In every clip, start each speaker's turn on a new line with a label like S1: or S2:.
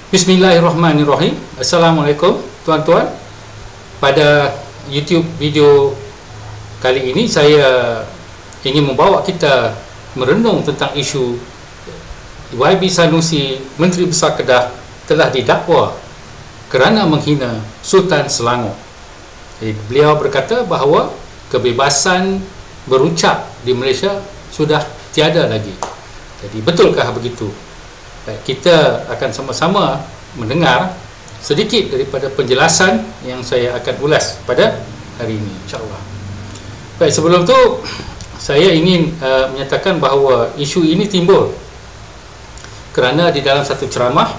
S1: Bismillahirrahmanirrahim. Assalamualaikum tuan-tuan. Pada YouTube video kali ini saya ingin membawa kita merenung tentang isu YB Sanusi, Menteri Besar Kedah, telah didakwa kerana menghina Sultan Selangor. Jadi, beliau berkata bahawa kebebasan berucap di Malaysia sudah tiada lagi. Jadi betulkah begitu? Baik, kita akan sama-sama mendengar sedikit daripada penjelasan yang saya akan ulas pada hari ini, insya-Allah. Baik, sebelum tu saya ingin menyatakan bahawa isu ini timbul kerana di dalam satu ceramah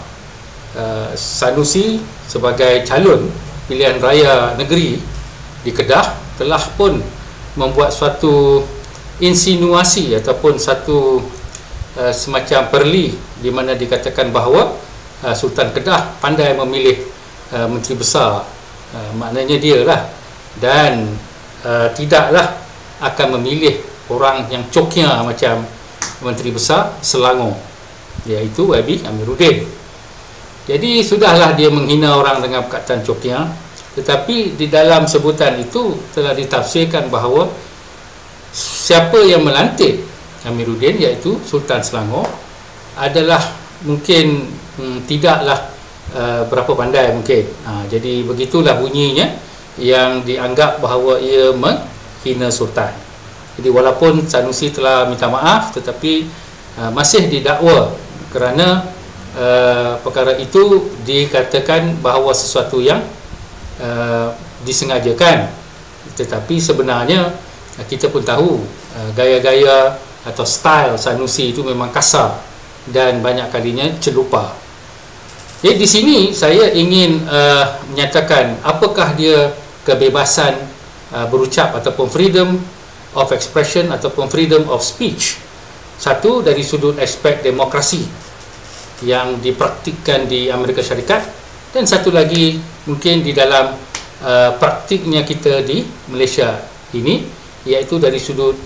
S1: Sanusi sebagai calon pilihan raya negeri di Kedah telah pun membuat suatu insinuasi ataupun satu semacam perli di mana dikatakan bahawa Sultan Kedah pandai memilih menteri besar, maknanya dia lah, dan tidaklah akan memilih orang yang coknya macam menteri besar Selangor, iaitu YB Amiruddin. Jadi sudahlah dia menghina orang dengan perkataan coknya, tetapi di dalam sebutan itu telah ditafsirkan bahawa siapa yang melantik Amiruddin, iaitu Sultan Selangor, adalah mungkin tidaklah berapa pandai mungkin. Jadi begitulah bunyinya yang dianggap bahawa ia menghina Sultan. Jadi walaupun Sanusi telah minta maaf, tetapi masih didakwa kerana perkara itu dikatakan bahawa sesuatu yang disengajakan. Tetapi sebenarnya kita pun tahu gaya-gaya atau style Sanusi itu memang kasar dan banyak kalinya celupa. Jadi di sini saya ingin menyatakan apakah dia kebebasan berucap ataupun freedom of expression ataupun freedom of speech. Satu dari sudut aspek demokrasi yang dipraktikkan di Amerika Syarikat, dan satu lagi mungkin di dalam praktiknya kita di Malaysia ini, iaitu dari sudut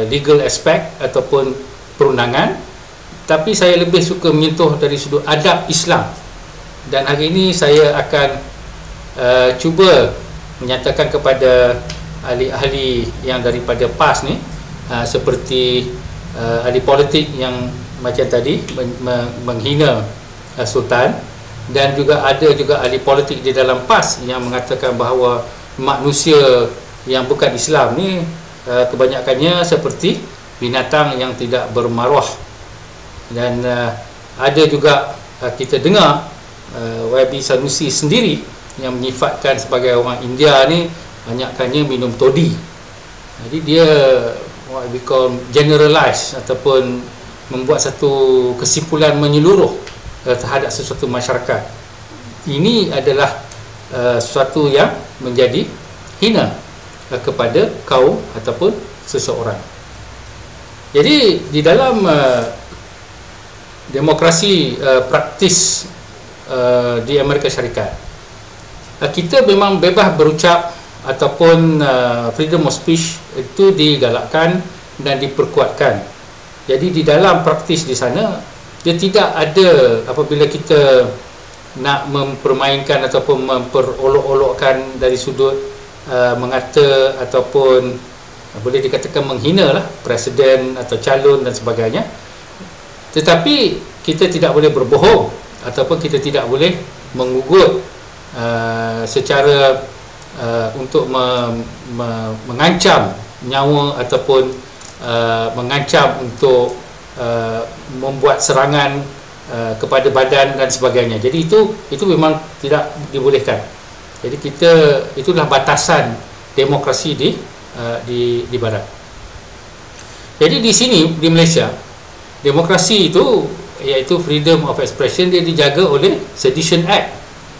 S1: legal aspect ataupun perundangan. Tapi saya lebih suka menyentuh dari sudut adab Islam, dan hari ini saya akan cuba menyatakan kepada ahli-ahli yang daripada PAS ni, seperti ahli politik yang macam tadi menghina Sultan, dan juga ada juga ahli politik di dalam PAS yang mengatakan bahawa manusia yang bukan Islam ni kebanyakannya seperti binatang yang tidak bermaruah. Dan ada juga kita dengar YB Sanusi sendiri yang menyifatkan sebagai orang India ni banyakkannya minum toddy. Jadi dia what we call generalize ataupun membuat satu kesimpulan menyeluruh terhadap sesuatu masyarakat. Ini adalah sesuatu yang menjadi hina kepada kaum ataupun seseorang. Jadi di dalam demokrasi praktis di Amerika Syarikat, kita memang bebas berucap ataupun freedom of speech itu digalakkan dan diperkuatkan. Jadi di dalam praktis di sana, dia tidak ada apabila kita nak mempermainkan ataupun memperolok-olokkan dari sudut mengata ataupun boleh dikatakan menghina lah presiden atau calon dan sebagainya. Tetapi kita tidak boleh berbohong ataupun kita tidak boleh mengugut secara untuk mengancam nyawa ataupun mengancam untuk membuat serangan kepada badan dan sebagainya. Jadi itu memang tidak dibolehkan. Jadi itulah batasan demokrasi di barat. Jadi di sini di Malaysia, demokrasi itu iaitu freedom of expression, dia dijaga oleh Sedition Act.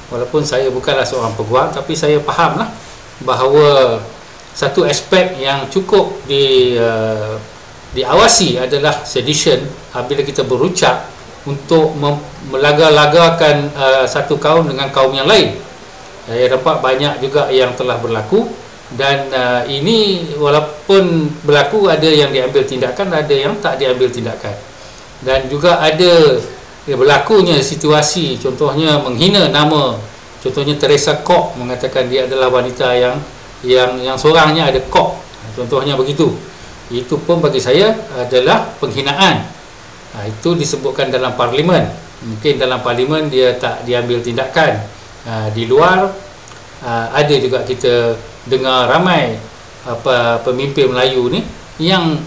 S1: Walaupun saya bukanlah seorang peguam, tapi saya fahamlah bahawa satu aspek yang cukup diawasi adalah sedition, apabila kita berucap untuk melaga-lagakan satu kaum dengan kaum yang lain. Saya dapat banyak juga yang telah berlaku, dan ini walaupun berlaku, ada yang diambil tindakan, ada yang tak diambil tindakan, dan juga ada berlakunya situasi, contohnya menghina nama, contohnya Teresa Koch mengatakan dia adalah wanita yang seorangnya ada Koch, contohnya begitu, itu pun bagi saya adalah penghinaan. Itu disebutkan dalam parlimen. Mungkin dalam parlimen dia tak diambil tindakan. Di luar ada juga kita dengar ramai pemimpin Melayu ni yang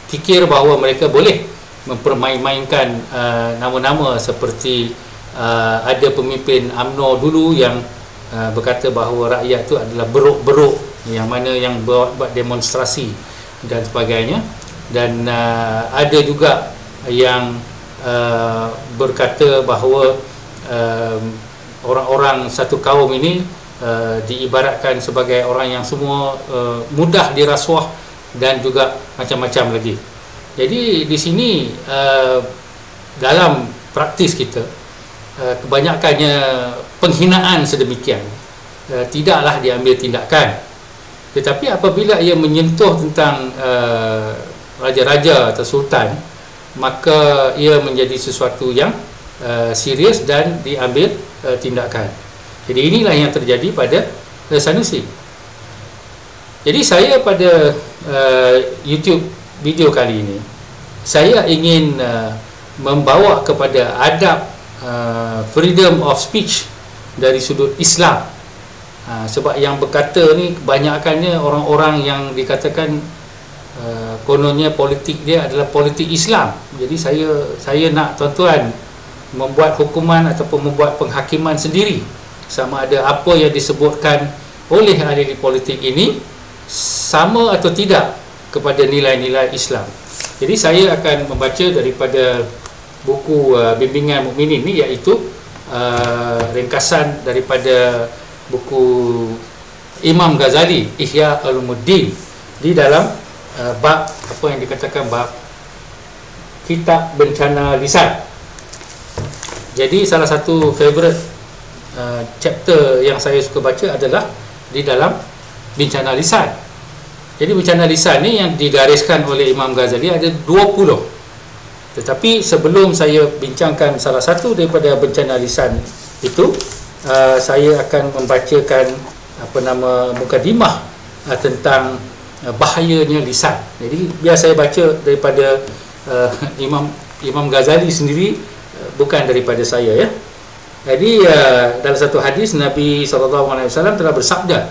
S1: fikir bahawa mereka boleh mempermain-mainkan nama-nama seperti ada pemimpin UMNO dulu yang berkata bahawa rakyat tu adalah beruk-beruk, yang mana yang buat demonstrasi dan sebagainya. Dan ada juga yang berkata bahawa orang-orang satu kaum ini diibaratkan sebagai orang yang semua mudah dirasuah dan juga macam-macam lagi. Jadi di sini dalam praktis kita kebanyakannya penghinaan sedemikian tidaklah diambil tindakan. Tetapi apabila ia menyentuh tentang raja-raja atau sultan, maka ia menjadi sesuatu yang serius dan diambil tindakan. Jadi inilah yang terjadi pada Sanusi. Jadi saya pada YouTube video kali ini, saya ingin membawa kepada adab freedom of speech dari sudut Islam. Sebab yang berkata ni kebanyakannya orang-orang yang dikatakan kononnya politik dia adalah politik Islam. Jadi saya nak tuan-tuan membuat hukuman ataupun membuat penghakiman sendiri sama ada apa yang disebutkan oleh ahli politik ini sama atau tidak kepada nilai-nilai Islam. Jadi saya akan membaca daripada buku Bimbingan Mukminin ni, iaitu ringkasan daripada buku Imam Ghazali, Ihya Ulumuddin, di dalam bab apa yang dikatakan bab kitab bencana lisan. Jadi salah satu favorite chapter yang saya suka baca adalah di dalam bencana lisan. Jadi bencana lisan ni yang digariskan oleh Imam Ghazali ada 20. Tetapi sebelum saya bincangkan salah satu daripada bencana lisan itu, saya akan membacakan mukadimah tentang bahayanya lisan. Jadi biar saya baca daripada Imam Ghazali sendiri, bukan daripada saya, ya. Jadi dalam satu hadis Nabi SAW telah bersabda,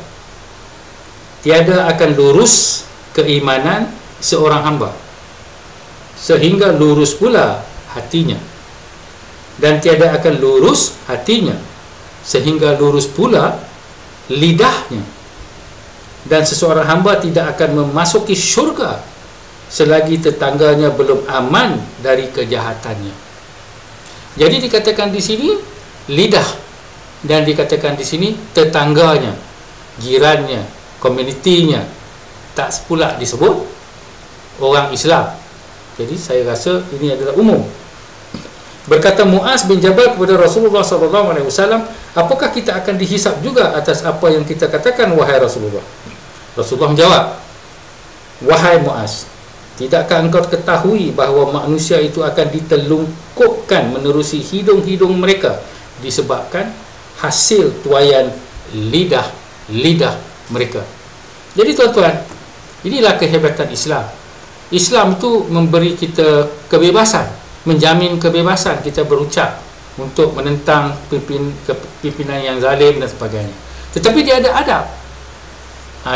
S1: tiada akan lurus keimanan seorang hamba sehingga lurus pula hatinya, dan tiada akan lurus hatinya sehingga lurus pula lidahnya, dan seseorang hamba tidak akan memasuki syurga selagi tetangganya belum aman dari kejahatannya. Jadi dikatakan di sini lidah, dan dikatakan di sini tetangganya, jirannya, komunitinya, tak pula disebut orang Islam. Jadi saya rasa ini adalah umum. Berkata Muaz bin Jabal kepada Rasulullah SAW, apakah kita akan dihisap juga atas apa yang kita katakan, wahai Rasulullah? Rasulullah menjawab, wahai Muaz, tidakkah engkau ketahui bahawa manusia itu akan ditelungkupkan menerusi hidung-hidung mereka disebabkan hasil tuaian lidah mereka. Jadi tuan-tuan, inilah kehebatan Islam. Islam itu memberi kita kebebasan, menjamin kebebasan kita berucap untuk menentang pimpinan yang zalim dan sebagainya. Tetapi dia ada adab.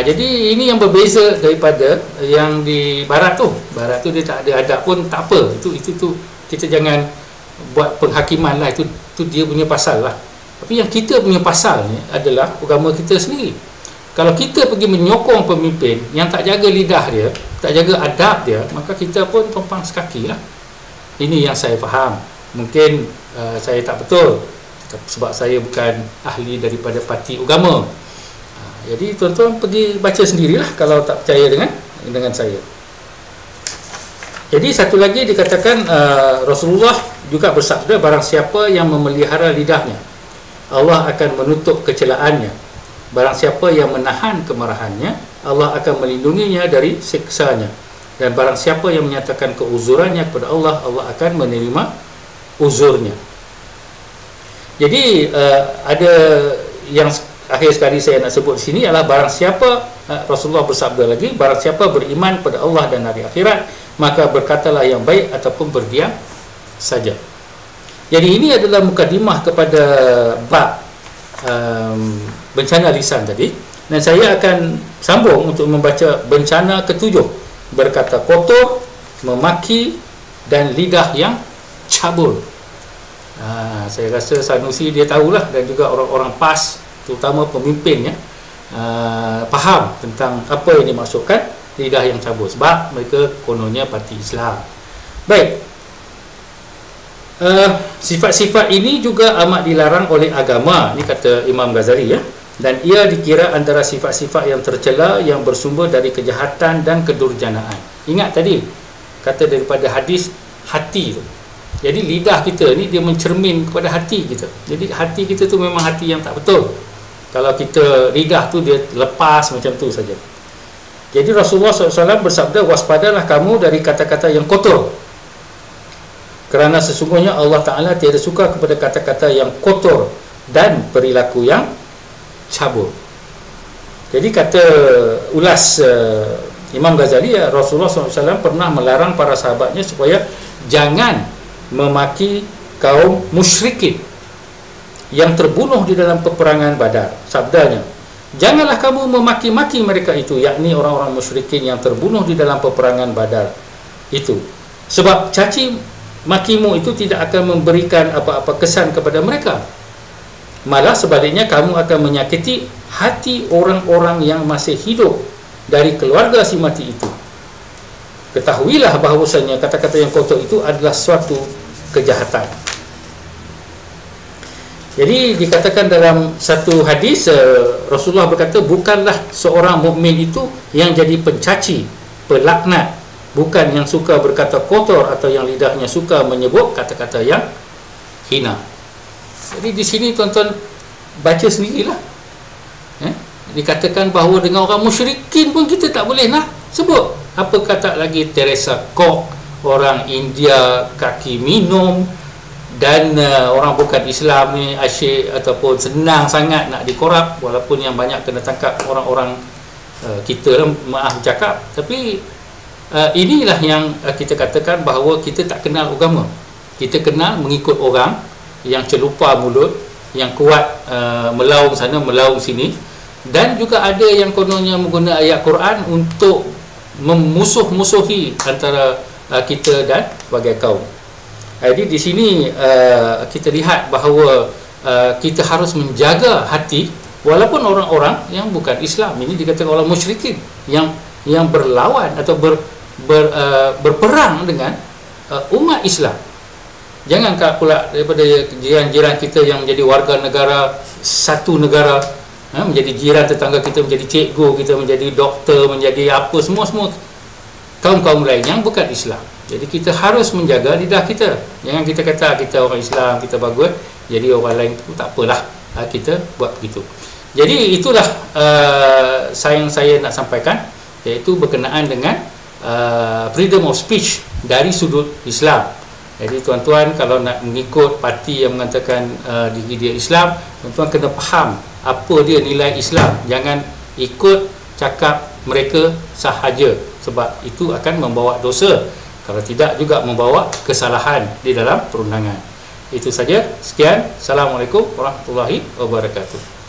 S1: Jadi ini yang berbeza daripada yang di barat tu. Barat tu dia tak ada adab pun tak apa. Itu kita jangan buat penghakiman lah. Itu dia punya pasal lah. Tapi yang kita punya pasal ni adalah agama kita sendiri. Kalau kita pergi menyokong pemimpin yang tak jaga lidah dia, tak jaga adab dia, maka kita pun tumpang sekaki lah. Ini yang saya faham. Mungkin saya tak betul, sebab saya bukan ahli daripada parti agama. Jadi tuan-tuan pergi baca sendirilah kalau tak percaya dengan saya. Jadi satu lagi dikatakan Rasulullah juga bersabda, barang siapa yang memelihara lidahnya, Allah akan menutup kecelaannya. Barang siapa yang menahan kemarahannya, Allah akan melindunginya dari siksanya. Dan barang siapa yang menyatakan keuzurannya kepada Allah, Allah akan menerima uzurnya. Jadi ada yang akhir sekali saya nak sebut di sini adalah barang siapa, Rasulullah bersabda lagi, barang siapa beriman pada Allah dan hari akhirat, maka berkatalah yang baik ataupun berdiam saja. Jadi ini adalah mukadimah kepada bab bencana lisan tadi, dan saya akan sambung untuk membaca bencana ketujuh, berkata kotor, memaki dan lidah yang cabul. Saya rasa Sanusi dia tahulah, dan juga orang-orang PAS, terutama pemimpinnya, faham tentang apa yang dimaksudkan lidah yang cabul, sebab mereka kononnya parti Islam. Baik, sifat-sifat ini juga amat dilarang oleh agama, ni kata Imam Ghazali, ya, dan ia dikira antara sifat-sifat yang tercela yang bersumber dari kejahatan dan kedurjanaan. Ingat tadi kata daripada hadis hati tu. Jadi lidah kita ni dia mencermin kepada hati kita. Jadi hati kita tu memang hati yang tak betul. Kalau kita lidah tu dia lepas macam tu saja. Jadi Rasulullah SAW bersabda, waspadalah kamu dari kata-kata yang kotor, kerana sesungguhnya Allah Ta'ala tiada suka kepada kata-kata yang kotor dan perilaku yang cabul. Jadi kata ulas Imam Ghazali, Rasulullah SAW pernah melarang para sahabatnya supaya jangan memaki kaum musyrikin yang terbunuh di dalam peperangan Badar. Sabdanya, janganlah kamu memaki-maki mereka itu, yakni orang-orang musyrikin yang terbunuh di dalam peperangan Badar itu, sebab caci makimu itu tidak akan memberikan apa-apa kesan kepada mereka, malah sebaliknya kamu akan menyakiti hati orang-orang yang masih hidup dari keluarga si mati itu. Ketahuilah bahawasanya kata-kata yang kotor itu adalah suatu kejahatan. Jadi dikatakan dalam satu hadis, Rasulullah berkata, bukanlah seorang mukmin itu yang jadi pencaci, pelaknat, bukan yang suka berkata kotor atau yang lidahnya suka menyebut kata-kata yang hina. Jadi di sini tuan-tuan baca sendirilah. Dikatakan bahawa dengan orang musyrikin pun kita tak boleh nak sebut. Apa kata lagi Teresa Koch, orang India kaki minum, dan orang bukan Islam ni asyik ataupun senang sangat nak dikorap, walaupun yang banyak kena tangkap orang-orang kita lah, maaf cakap. Tapi inilah yang kita katakan bahawa kita tak kenal agama. Kita kenal mengikut orang yang celupa mulut, yang kuat melaung sana melaung sini, dan juga ada yang kononnya menggunakan ayat Quran untuk memusuh-musuhi antara kita dan sebagai kaum. Jadi di sini kita lihat bahawa kita harus menjaga hati, walaupun orang-orang yang bukan Islam, ini dikatakan orang musyrikin yang berlawan atau berperang dengan umat Islam. Jangan pula daripada jiran-jiran kita yang menjadi warga negara satu negara, menjadi jiran tetangga kita, menjadi cikgu kita, menjadi doktor, menjadi apa, semua kaum-kaum lain yang bukan Islam. Jadi kita harus menjaga lidah kita. Jangan kita kata kita orang Islam, kita bagus, jadi orang lain tu tak apalah kita buat begitu. Jadi itulah yang saya nak sampaikan, iaitu berkenaan dengan freedom of speech dari sudut Islam. Jadi tuan-tuan kalau nak mengikut parti yang mengatakan diri dia Islam, tuan-tuan kena faham apa dia nilai Islam. Jangan ikut cakap mereka sahaja, sebab itu akan membawa dosa, kalau tidak juga membawa kesalahan di dalam perundangan. Itu saja, sekian. Assalamualaikum warahmatullahi wabarakatuh.